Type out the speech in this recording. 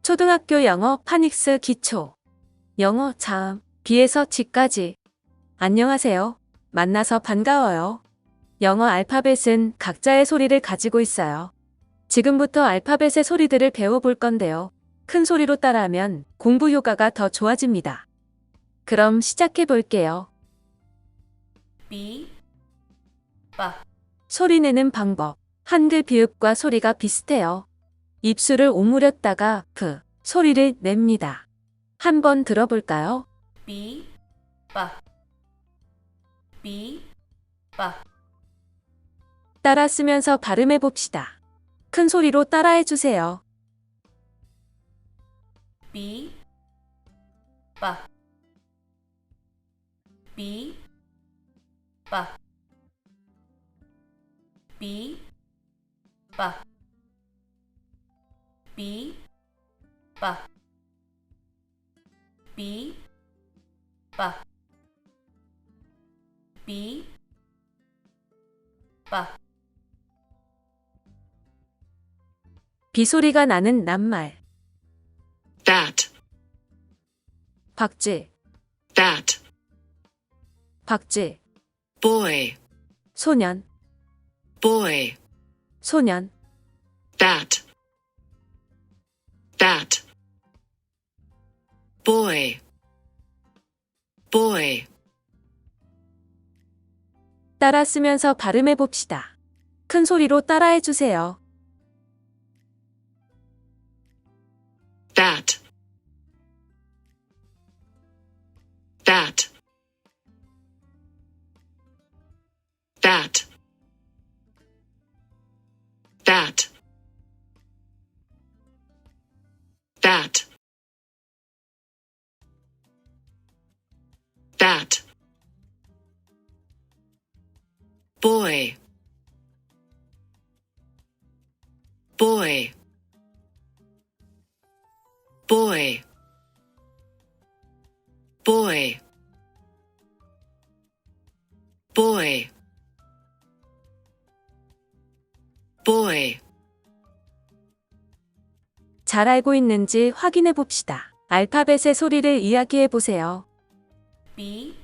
초등학교 영어 파닉스 기초. 영어 자음, B에서 G까지. 안녕하세요. 만나서 반가워요. 영어 알파벳은 각자의 소리를 가지고 있어요. 지금부터 알파벳의 소리들을 배워볼 건데요. 큰 소리로 따라하면 공부 효과가 더 좋아집니다. 그럼 시작해 볼게요. B, 소리 내는 방법. 한글 비읍과 소리가 비슷해요. 입술을 오므렸다가 프 소리를 냅니다. 한번 들어볼까요? B, B, 따라 쓰면서 발음해 봅시다. 큰 소리로 따라해 주세요. B, B, B, B, B, B, 비소리가 나는 낱말. that, 박쥐, that, 박쥐. boy, 소년, boy, 소년. that, that, boy, boy, 따라 쓰면서 발음해 봅시다. 큰 소리로 따라해 주세요. that, that, that, that, that, that, boy, boy, boy, boy, boy, boy, 잘 알고 있는지 확인해 봅시다. 알파벳의 소리를 이야기해 보세요. B,